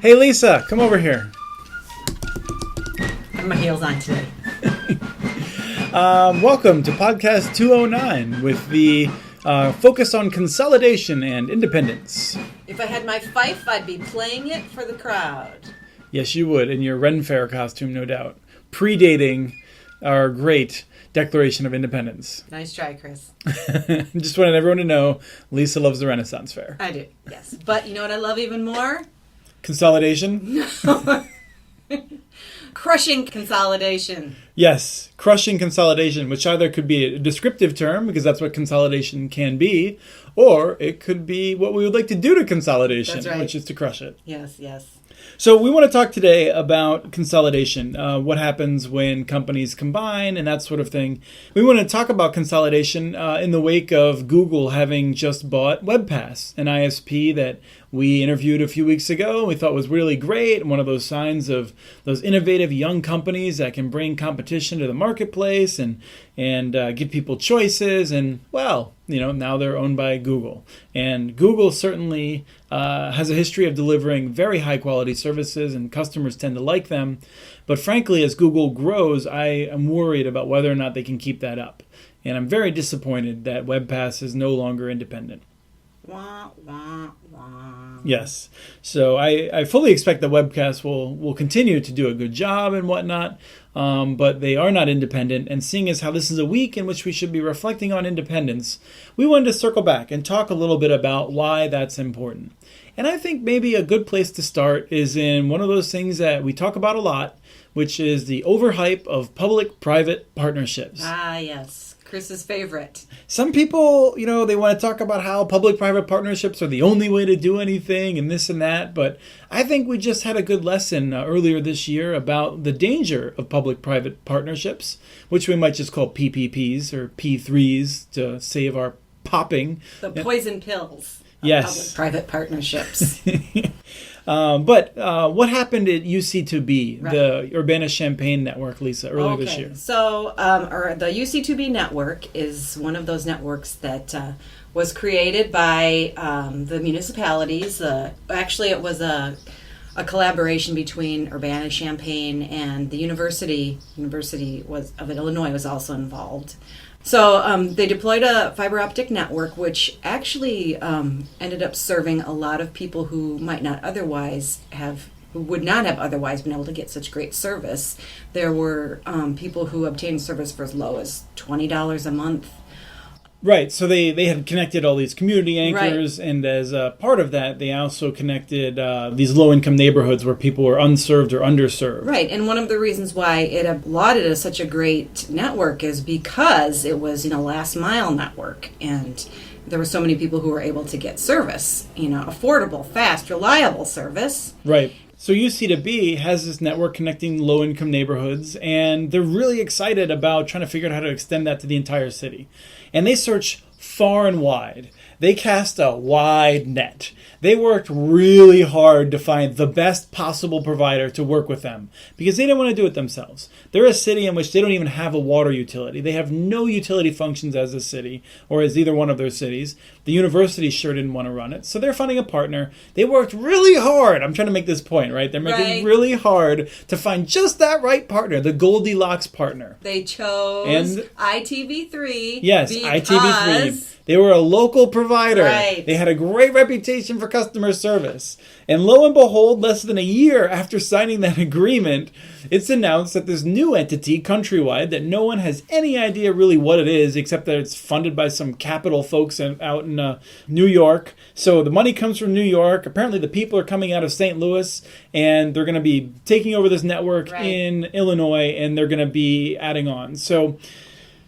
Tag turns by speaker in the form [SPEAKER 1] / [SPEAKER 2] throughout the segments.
[SPEAKER 1] Hey, Lisa, come over here.
[SPEAKER 2] I have my heels on today.
[SPEAKER 1] Welcome to Podcast 209 with the focus on consolidation and independence.
[SPEAKER 2] If I had my fife, I'd be playing it for the crowd.
[SPEAKER 1] Yes, you would, in your Ren Fair costume, no doubt. Predating our great Declaration of Independence.
[SPEAKER 2] Nice try, Chris.
[SPEAKER 1] Just wanted everyone to know, Lisa loves the Renaissance Fair.
[SPEAKER 2] I do, yes. But you know what I love even more?
[SPEAKER 1] Consolidation?
[SPEAKER 2] Crushing consolidation.
[SPEAKER 1] Yes, crushing consolidation, which either could be a descriptive term, because that's what consolidation can be, or it could be what we would like to do to consolidation,
[SPEAKER 2] That's right.
[SPEAKER 1] which is to crush it.
[SPEAKER 2] Yes, yes.
[SPEAKER 1] So we want to talk today about consolidation, what happens when companies combine and that sort of thing. We want to talk about consolidation in the wake of Google having just bought WebPass, an ISP that we interviewed a few weeks ago. We thought was really great, one of those signs of those innovative young companies that can bring competition to the marketplace and give people choices. And, well, now they're owned by Google. And Google certainly has a history of delivering very high-quality services, and customers tend to like them. But frankly, as Google grows, I am worried about whether or not they can keep that up. And I'm very disappointed that WebPass is no longer independent.
[SPEAKER 2] Wah, wah, wah.
[SPEAKER 1] Yes. So I fully expect that Webcast will continue to do a good job and whatnot, but they are not independent. And seeing as how this is a week in which we should be reflecting on independence, we wanted to circle back and talk a little bit about why that's important. And I think maybe a good place to start is in one of those things that we talk about a lot, which is the overhype of public-private partnerships.
[SPEAKER 2] Ah, yes. Chris's favorite.
[SPEAKER 1] Some people, they want to talk about how public-private partnerships are the only way to do anything and this and that. But I think we just had a good lesson earlier this year about the danger of public-private partnerships, which we might just call PPPs or P3s to save our popping.
[SPEAKER 2] The poison pills of
[SPEAKER 1] Yes.
[SPEAKER 2] public-private partnerships.
[SPEAKER 1] But what happened at UC2B,
[SPEAKER 2] Right.
[SPEAKER 1] the Urbana-Champaign network, Lisa, earlier this year?
[SPEAKER 2] So the UC2B network is one of those networks that was created by the municipalities. Actually, it was a collaboration between Urbana-Champaign and the University of Illinois was also involved. So they deployed a fiber optic network, which actually ended up serving a lot of people who would not otherwise have been able to get such great service. There were people who obtained service for as low as $20 a month.
[SPEAKER 1] Right, so they had connected all these community anchors,
[SPEAKER 2] Right.
[SPEAKER 1] and as a part of that, they also connected these low-income neighborhoods where people were unserved or underserved.
[SPEAKER 2] Right, and one of the reasons why it lauded as such a great network is because it was, last mile network, and there were so many people who were able to get service, affordable, fast, reliable service.
[SPEAKER 1] Right. So UC2B has this network connecting low-income neighborhoods, and they're really excited about trying to figure out how to extend that to the entire city. And they search far and wide. They cast a wide net. They worked really hard to find the best possible provider to work with them because they didn't want to do it themselves. They're a city in which they don't even have a water utility. They have no utility functions as a city or as either one of their cities. The university sure didn't want to run it. So they're finding a partner. They worked really hard. I'm trying to make this point, right? They're making really hard to find just that right partner, the Goldilocks partner.
[SPEAKER 2] They chose ITV3.
[SPEAKER 1] Yes,
[SPEAKER 2] because
[SPEAKER 1] ITV3. They were a local provider.
[SPEAKER 2] Right.
[SPEAKER 1] They had a great reputation for customer service. And lo and behold, less than a year after signing that agreement, it's announced that this new entity, Countrywide, that no one has any idea really what it is, except that it's funded by some capital folks out in New York. So the money comes from New York. Apparently the people are coming out of St. Louis, and they're going to be taking over this network in Illinois, and they're going to be adding on. So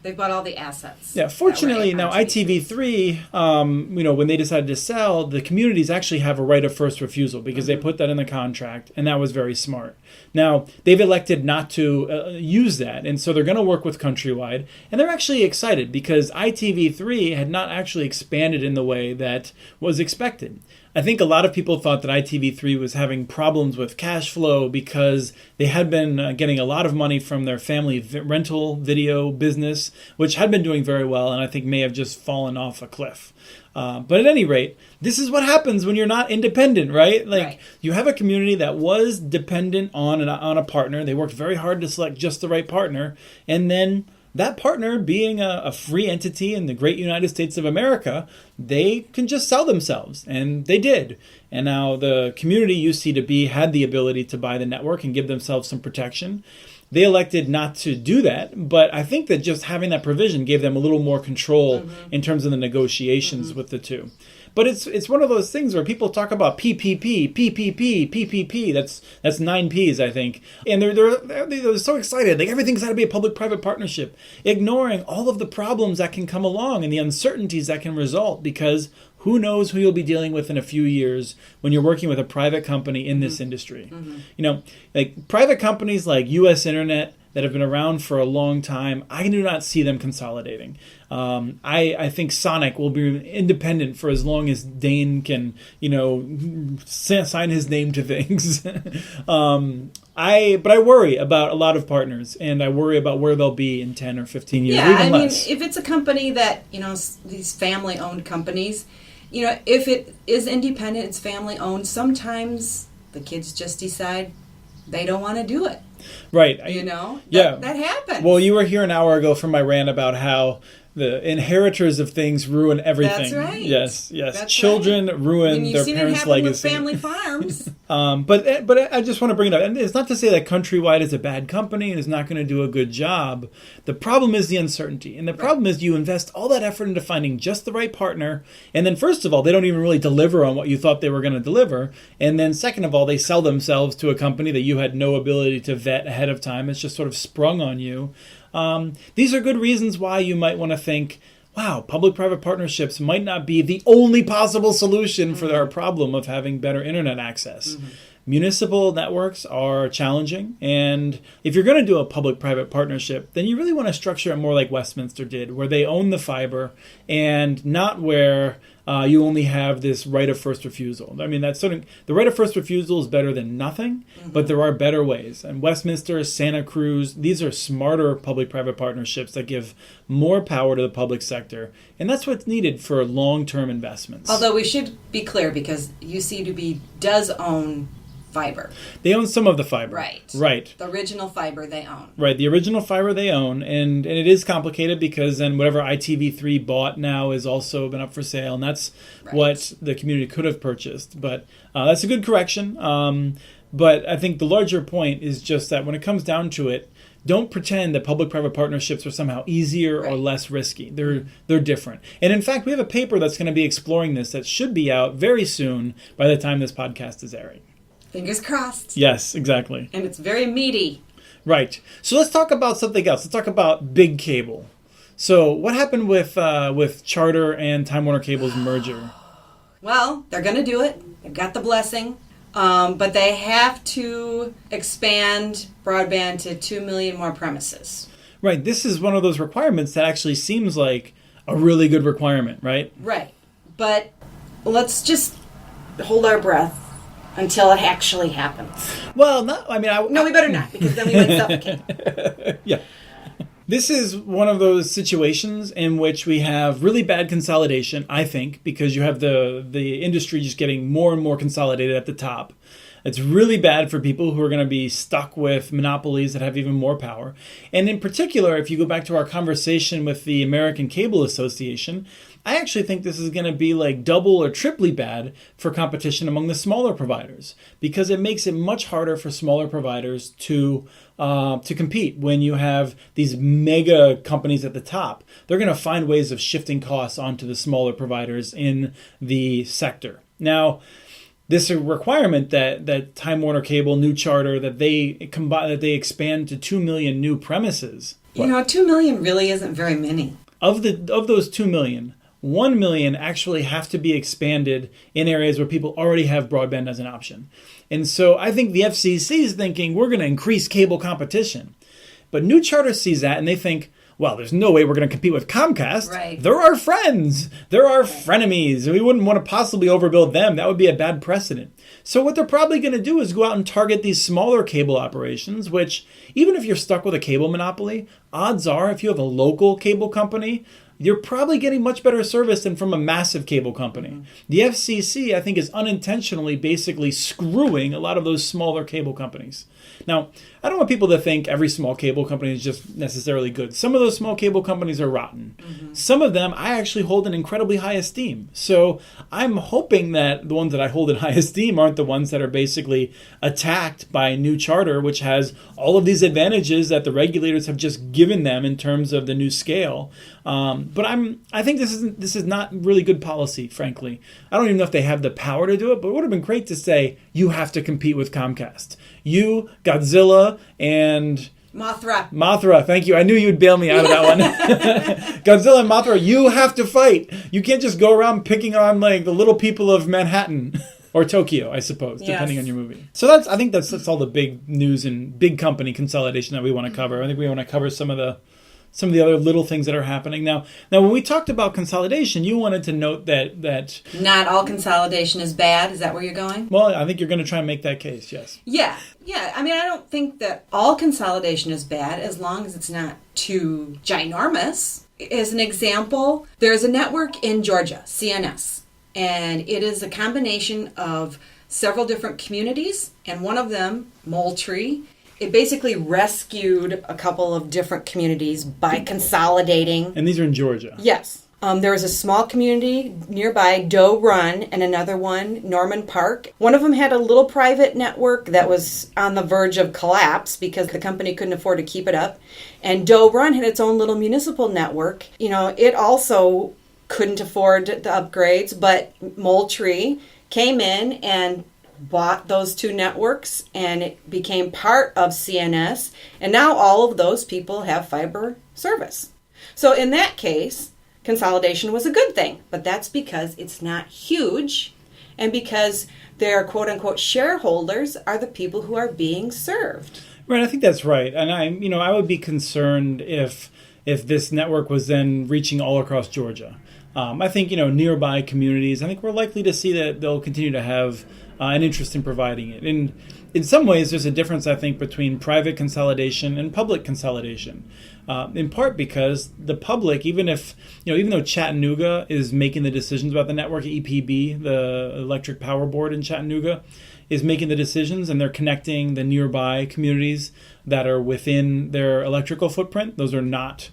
[SPEAKER 2] they've bought all the assets.
[SPEAKER 1] Yeah, fortunately, now ITV3, when they decided to sell, the communities actually have a right of first refusal because they put that in the contract, and that was very smart. Now, they've elected not to use that, and so they're going to work with Countrywide, and they're actually excited because ITV3 had not actually expanded in the way that was expected. I think a lot of people thought that ITV3 was having problems with cash flow because they had been getting a lot of money from their family rental video business, which had been doing very well, and I think may have just fallen off a cliff. But at any rate, this is what happens when you're not independent, right? Like, you have a community that was dependent on a partner. They worked very hard to select just the right partner, and then that partner, being a free entity in the great United States of America, they can just sell themselves. And they did. And now the community UC2B had the ability to buy the network and give themselves some protection. They elected not to do that, but I think that just having that provision gave them a little more control in terms of the negotiations with the two. But it's one of those things where people talk about PPP, PPP, PPP. That's 9 Ps, I think. And they're so excited. Like, everything's got to be a public-private partnership, ignoring all of the problems that can come along and the uncertainties that can result, because who knows who you'll be dealing with in a few years when you're working with a private company in this industry. You know, like private companies like U.S. Internet that have been around for a long time, I do not see them consolidating. I think Sonic will be independent for as long as Dane can, sign his name to things. But I worry about a lot of partners, and I worry about where they'll be in 10 or 15 years.
[SPEAKER 2] Yeah,
[SPEAKER 1] even less.
[SPEAKER 2] If it's a company that, these family-owned companies, if it is independent, it's family-owned, sometimes the kids just decide they don't want to do it.
[SPEAKER 1] Right.
[SPEAKER 2] That happens.
[SPEAKER 1] Well, you were here an hour ago from my rant about how the inheritors of things ruin everything.
[SPEAKER 2] That's right.
[SPEAKER 1] Yes.
[SPEAKER 2] That's
[SPEAKER 1] Children
[SPEAKER 2] right.
[SPEAKER 1] ruin their parents' legacy.
[SPEAKER 2] With family farms.
[SPEAKER 1] But I just want to bring it up. And it's not to say that Countrywide is a bad company and is not going to do a good job. The problem is the uncertainty. And the problem is you invest all that effort into finding just the right partner. And then first of all, they don't even really deliver on what you thought they were going to deliver. And then second of all, they sell themselves to a company that you had no ability to vet ahead of time. It's just sort of sprung on you. These are good reasons why you might want to think, wow, public-private partnerships might not be the only possible solution for our problem of having better internet access. Municipal networks are challenging, and if you're going to do a public-private partnership, then you really want to structure it more like Westminster did, where they own the fiber and not where you only have this right of first refusal. I mean, that's the right of first refusal is better than nothing, but there are better ways. And Westminster, Santa Cruz, these are smarter public-private partnerships that give more power to the public sector. And that's what's needed for long-term investments.
[SPEAKER 2] Although we should be clear, because UC2B does own fiber.
[SPEAKER 1] They own some of the fiber. Right.
[SPEAKER 2] The original fiber they own.
[SPEAKER 1] Right. The original fiber they own. And it is complicated because then whatever ITV3 bought now is also been up for sale. And that's what the community could have purchased. But that's a good correction. But I think the larger point is just that when it comes down to it, don't pretend that public-private partnerships are somehow easier or less risky. They're different. And in fact, we have a paper that's going to be exploring this that should be out very soon by the time this podcast is airing.
[SPEAKER 2] Fingers crossed.
[SPEAKER 1] Yes, exactly.
[SPEAKER 2] And it's very meaty.
[SPEAKER 1] Right. So let's talk about something else. Let's talk about big cable. So what happened with Charter and Time Warner Cable's merger?
[SPEAKER 2] Well, they're going to do it. They've got the blessing. But they have to expand broadband to 2 million more premises.
[SPEAKER 1] Right. This is one of those requirements that actually seems like a really good requirement, right?
[SPEAKER 2] Right. But let's just hold our breath until it actually happens.
[SPEAKER 1] Well,
[SPEAKER 2] we better not, because then we might suffocate.
[SPEAKER 1] Yeah. This is one of those situations in which we have really bad consolidation, I think, because you have the industry just getting more and more consolidated at the top. It's really bad for people who are going to be stuck with monopolies that have even more power. And in particular, if you go back to our conversation with the American Cable Association, I actually think this is going to be like double or triply bad for competition among the smaller providers, because it makes it much harder for smaller providers to compete when you have these mega companies at the top. They're going to find ways of shifting costs onto the smaller providers in the sector. Now, this is a requirement that Time Warner Cable, New Charter, that they expand to 2 million new premises.
[SPEAKER 2] 2 million really isn't very many.
[SPEAKER 1] Of those 2 million, 1 million actually have to be expanded in areas where people already have broadband as an option. And so I think the FCC is thinking we're going to increase cable competition. But New Charter sees that and they think, well, there's no way we're going to compete with Comcast.
[SPEAKER 2] Right.
[SPEAKER 1] They're our friends. They're our frenemies. We wouldn't want to possibly overbuild them. That would be a bad precedent. So what they're probably going to do is go out and target these smaller cable operations, which even if you're stuck with a cable monopoly, odds are if you have a local cable company, you're probably getting much better service than from a massive cable company. Mm-hmm. The FCC, I think, is unintentionally basically screwing a lot of those smaller cable companies. Now, I don't want people to think every small cable company is just necessarily good. Some of those small cable companies are rotten. Mm-hmm. Some of them I actually hold in incredibly high esteem. So I'm hoping that the ones that I hold in high esteem aren't the ones that are basically attacked by a new charter, which has all of these advantages that the regulators have just given them in terms of the new scale. But I think this is not really good policy, frankly. I don't even know if they have the power to do it, but it would have been great to say, you have to compete with Comcast. You, Godzilla, and Mothra, thank you. I knew you would bail me out of that one. Godzilla and Mothra, you have to fight. You can't just go around picking on like the little people of Manhattan. Or Tokyo, I suppose, depending on your movie. So I think that's all the big news and big company consolidation that we want to cover. I think we want to cover some of the other little things that are happening. Now when we talked about consolidation, you wanted to note that
[SPEAKER 2] not all consolidation is bad. Is that where you're going?
[SPEAKER 1] Well, I think you're going to try and make that case, yes.
[SPEAKER 2] Yeah. I mean, I don't think that all consolidation is bad as long as it's not too ginormous. As an example, there's a network in Georgia, CNS, and it is a combination of several different communities, and one of them, Moultrie, it basically rescued a couple of different communities by consolidating.
[SPEAKER 1] And these are in Georgia?
[SPEAKER 2] Yes. There was a small community nearby, Doe Run, and another one, Norman Park. One of them had a little private network that was on the verge of collapse because the company couldn't afford to keep it up. And Doe Run had its own little municipal network. You know, it also couldn't afford the upgrades, but Moultrie came in and bought those two networks, and it became part of CNS, and now all of those people have fiber service. So in that case, consolidation was a good thing, but that's because it's not huge, and because their quote-unquote shareholders are the people who are being served.
[SPEAKER 1] Right, I think that's right, and I would be concerned if this network was then reaching all across Georgia. I think nearby communities, I think we're likely to see that they'll continue to have an interest in providing it. And in some ways, there's a difference, I think, between private consolidation and public consolidation. In part because the public, even though Chattanooga is making the decisions about the network, EPB, the Electric Power Board in Chattanooga, is making the decisions, and they're connecting the nearby communities that are within their electrical footprint. Those are not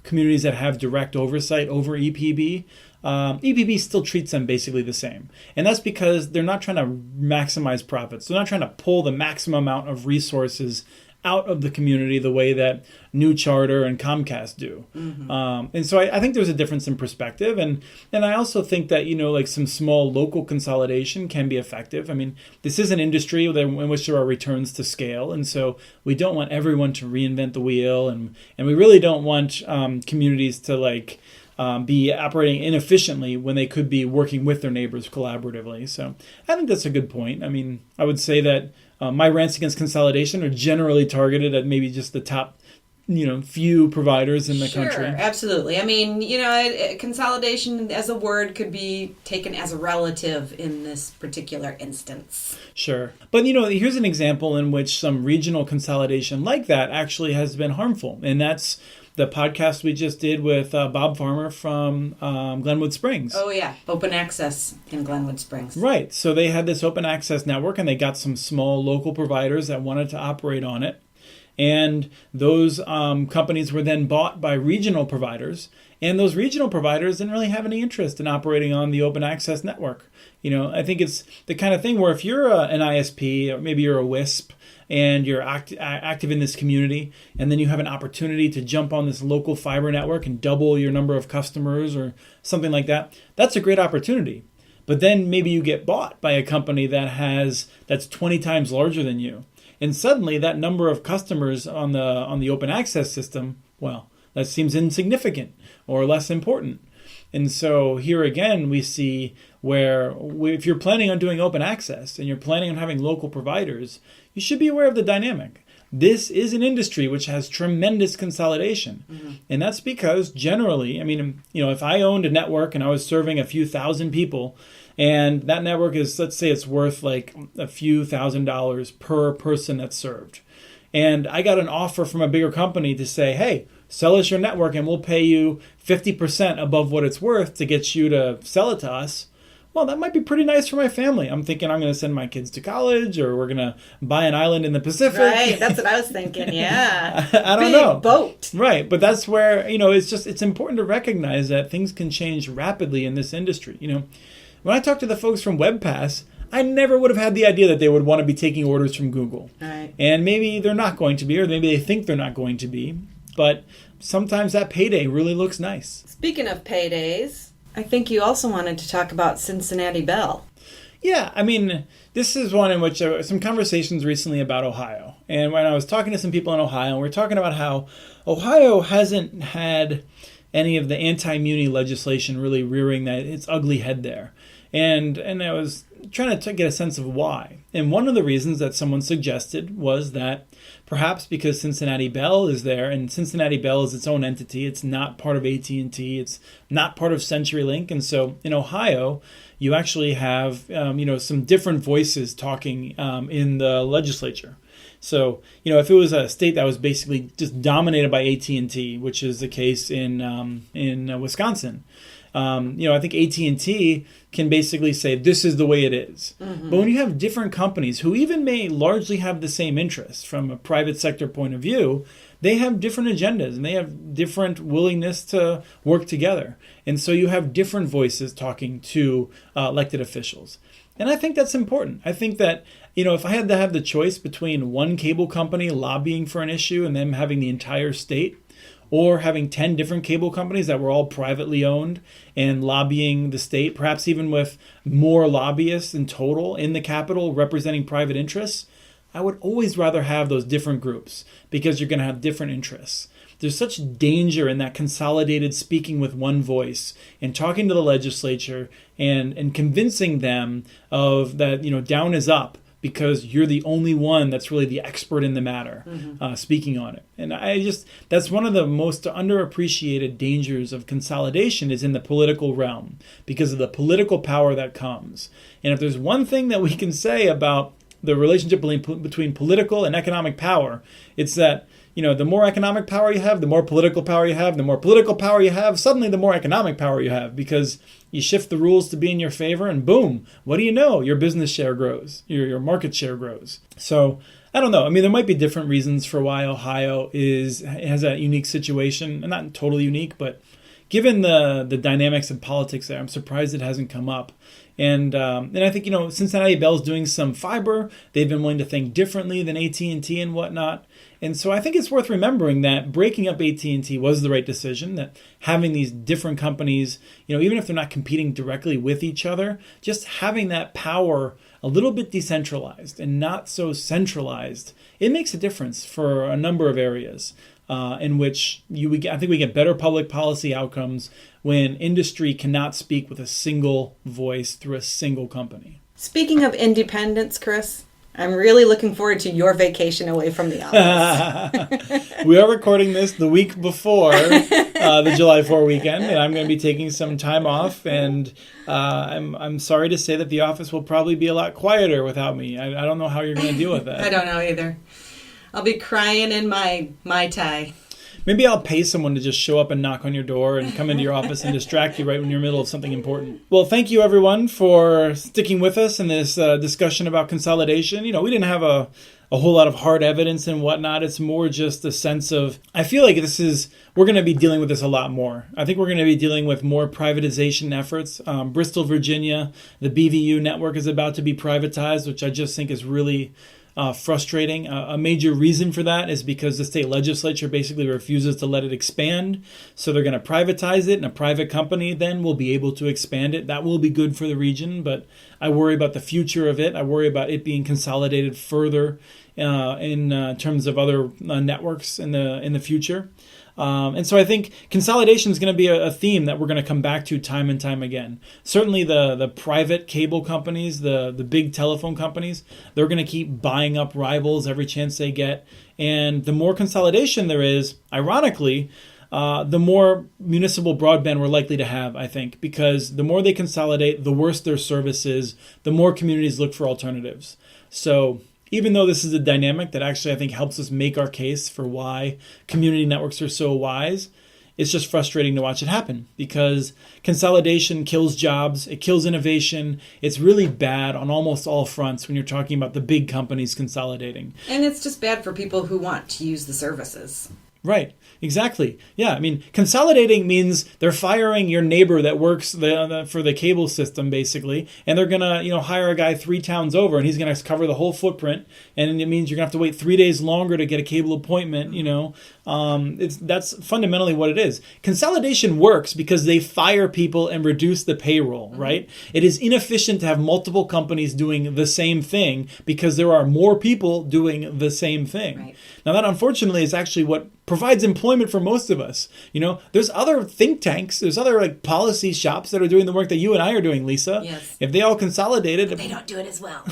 [SPEAKER 1] communities that have direct oversight over EPB. EPB still treats them basically the same. And that's because they're not trying to maximize profits. They're not trying to pull the maximum amount of resources out of the community the way that New Charter and Comcast do. Mm-hmm. And so I think there's a difference in perspective. And I also think that, like some small local consolidation can be effective. I mean, this is an industry in which there are returns to scale. And so we don't want everyone to reinvent the wheel. And we really don't want communities to be operating inefficiently when they could be working with their neighbors collaboratively. So I think that's a good point. I mean, I would say that my rants against consolidation are generally targeted at maybe just the top, few providers in the country.
[SPEAKER 2] Sure, absolutely. I mean, consolidation as a word could be taken as a relative in this particular instance.
[SPEAKER 1] Sure. But, here's an example in which some regional consolidation like that actually has been harmful. And that's the podcast we just did with Bob Farmer from Glenwood Springs.
[SPEAKER 2] Oh, yeah. Open access in Glenwood Springs.
[SPEAKER 1] Right. So they had this open access network, and they got some small local providers that wanted to operate on it. And those companies were then bought by regional providers. And those regional providers didn't really have any interest in operating on the open access network. I think it's the kind of thing where if you're an ISP, or maybe you're a WISP, and you're active in this community, and then you have an opportunity to jump on this local fiber network and double your number of customers or something like that, that's a great opportunity. But then maybe you get bought by a company that's 20 times larger than you. And suddenly that number of customers on the open access system, well, that seems insignificant or less important. And so here again, we see where if you're planning on doing open access and you're planning on having local providers, you should be aware of the dynamic. this is an industry which has tremendous consolidation. Mm-hmm. And that's because generally, I mean, if I owned a network and I was serving a few thousand people, and that network is, let's say it's worth like a few $1,000s per person that's served. And I got an offer from a bigger company to say, hey, sell us your network and we'll pay you 50% above what it's worth to get you to sell it to us. Well, that might be pretty nice for my family. I'm thinking I'm going to send my kids to college, or we're going to buy an island in the Pacific.
[SPEAKER 2] Right, that's what I was thinking, yeah.
[SPEAKER 1] I don't know.
[SPEAKER 2] Big boat.
[SPEAKER 1] Right, but that's where, it's important to recognize that things can change rapidly in this industry. When I talk to the folks from WebPass, I never would have had the idea that they would want to be taking orders from Google.
[SPEAKER 2] Right.
[SPEAKER 1] And maybe they're not going to be, or maybe they think they're not going to be. But sometimes that payday really looks nice.
[SPEAKER 2] Speaking of paydays, I think you also wanted to talk about Cincinnati Bell.
[SPEAKER 1] Yeah, I mean, this is one in which some conversations recently about Ohio. And when I was talking to some people in Ohio, we were talking about how Ohio hasn't had any of the anti-muni legislation really rearing its ugly head there. And I was trying to get a sense of why. And one of the reasons that someone suggested was that perhaps because Cincinnati Bell is there, and Cincinnati Bell is its own entity, it's not part of AT&T, it's not part of CenturyLink, and so in Ohio, you actually have some different voices talking in the legislature. So, if it was a state that was basically just dominated by AT&T, which is the case in Wisconsin, I think AT&T can basically say this is the way it is. Mm-hmm. But when you have different companies who even may largely have the same interests from a private sector point of view, they have different agendas and they have different willingness to work together. And so you have different voices talking to elected officials. And I think that's important. I think that, if I had to have the choice between one cable company lobbying for an issue and them having the entire state, or having 10 different cable companies that were all privately owned and lobbying the state, perhaps even with more lobbyists in total in the Capitol representing private interests, I would always rather have those different groups because you're going to have different interests. There's such danger in that consolidated speaking with one voice and talking to the legislature and convincing them of that, down is up, because you're the only one that's really the expert in the matter, speaking on it. And that's one of the most underappreciated dangers of consolidation is in the political realm, because of the political power that comes. And if there's one thing that we can say about the relationship between political and economic power, it's that, the more economic power you have, the more political power you have, the more political power you have, suddenly the more economic power you have, because you shift the rules to be in your favor and boom, what do you know? Your business share grows, your market share grows. So I don't know. I mean, there might be different reasons for why Ohio has that unique situation, and not totally unique, but given the dynamics and politics there, I'm surprised it hasn't come up. And I think, Cincinnati Bell's doing some fiber. They've been willing to think differently than AT&T and whatnot. And so I think it's worth remembering that breaking up AT&T was the right decision, that having these different companies, even if they're not competing directly with each other, just having that power a little bit decentralized and not so centralized, it makes a difference for a number of areas in which I think we get better public policy outcomes when industry cannot speak with a single voice through a single company.
[SPEAKER 2] Speaking of independence, Chris, I'm really looking forward to your vacation away from the office.
[SPEAKER 1] We are recording this the week before the July 4 weekend, and I'm going to be taking some time off. And I'm sorry to say that the office will probably be a lot quieter without me. I don't know how you're going to deal with that.
[SPEAKER 2] I don't know either. I'll be crying in my Mai Tai.
[SPEAKER 1] Maybe I'll pay someone to just show up and knock on your door and come into your office and distract you right when you're in the middle of something important. Well, thank you, everyone, for sticking with us in this discussion about consolidation. We didn't have a whole lot of hard evidence and whatnot. It's more just a sense of, I feel like we're going to be dealing with this a lot more. I think we're going to be dealing with more privatization efforts. Bristol, Virginia, the BVU network is about to be privatized, which I just think is really frustrating. A major reason for that is because the state legislature basically refuses to let it expand. So they're going to privatize it, and a private company then will be able to expand it. That will be good for the region, but I worry about the future of it. I worry about it being consolidated further in terms of other networks in the future. And so I think consolidation is going to be a theme that we're going to come back to time and time again. Certainly the private cable companies, the big telephone companies, they're going to keep buying up rivals every chance they get. And the more consolidation there is, ironically, the more municipal broadband we're likely to have, I think, because the more they consolidate, the worse their service is, the more communities look for alternatives. So even though this is a dynamic that actually I think helps us make our case for why community networks are so wise, it's just frustrating to watch it happen because consolidation kills jobs, it kills innovation. It's really bad on almost all fronts when you're talking about the big companies consolidating.
[SPEAKER 2] And it's just bad for people who want to use the services.
[SPEAKER 1] Right. Exactly. Yeah. I mean, consolidating means they're firing your neighbor that works for the cable system, basically, and they're gonna, hire a guy 3 towns over, and he's gonna cover the whole footprint, and it means you're gonna have to wait 3 days longer to get a cable appointment. That's fundamentally what it is. Consolidation works because they fire people and reduce the payroll. Mm-hmm. Right. It is inefficient to have multiple companies doing the same thing because there are more people doing the same thing. Right. Now, that unfortunately is actually what provides employment for most of us. There's other think tanks, there's other policy shops that are doing the work that you and I are doing, Lisa.
[SPEAKER 2] Yes.
[SPEAKER 1] If they all consolidated,
[SPEAKER 2] but they don't do it as well.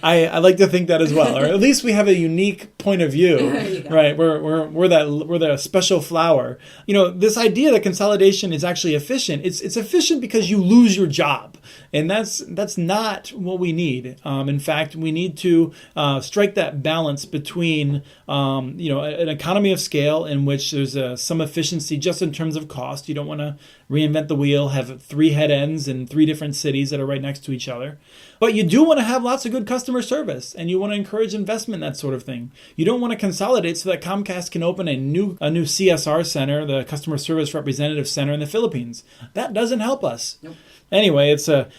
[SPEAKER 1] I like to think that as well, or at least we have a unique point of view. Right? We're the special flower. This idea that consolidation is actually efficient. It's efficient because you lose your job, and that's not what we need. In fact, we need to strike that balance between an economy of scale in which there's some efficiency just in terms of cost. You don't want to reinvent the wheel, have 3 head ends in 3 different cities that are right next to each other. But you do want to have lots of good customer service, and you want to encourage investment in that sort of thing. You don't want to consolidate so that Comcast can open a new CSR center, the Customer Service Representative Center in the Philippines. That doesn't help us. Nope. Anyway, I think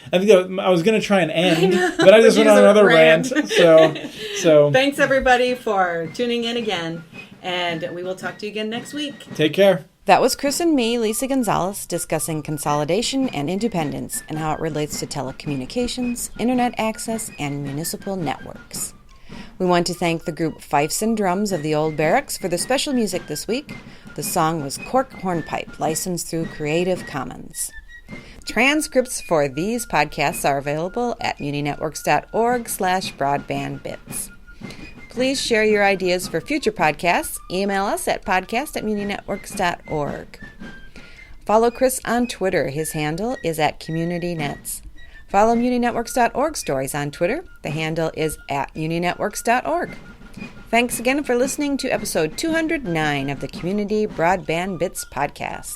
[SPEAKER 1] I was going to try and end, but I just went on another rant. So
[SPEAKER 2] thanks everybody for tuning in again, and we will talk to you again next week.
[SPEAKER 1] Take care.
[SPEAKER 3] That was Chris and me, Lisa Gonzalez, discussing consolidation and independence and how it relates to telecommunications, internet access, and municipal networks. We want to thank the group Fifes and Drums of the Old Barracks for the special music this week. The song was Cork Hornpipe, licensed through Creative Commons. Transcripts for these podcasts are available at muninetworks.org/broadbandbits. Please share your ideas for future podcasts. Email us at podcast@muninetworks.org. Follow Chris on Twitter. His handle is @CommunityNets. Follow muninetworks.org stories on Twitter. The handle is @muninetworks.org. Thanks again for listening to episode 209 of the Community Broadband Bits podcast.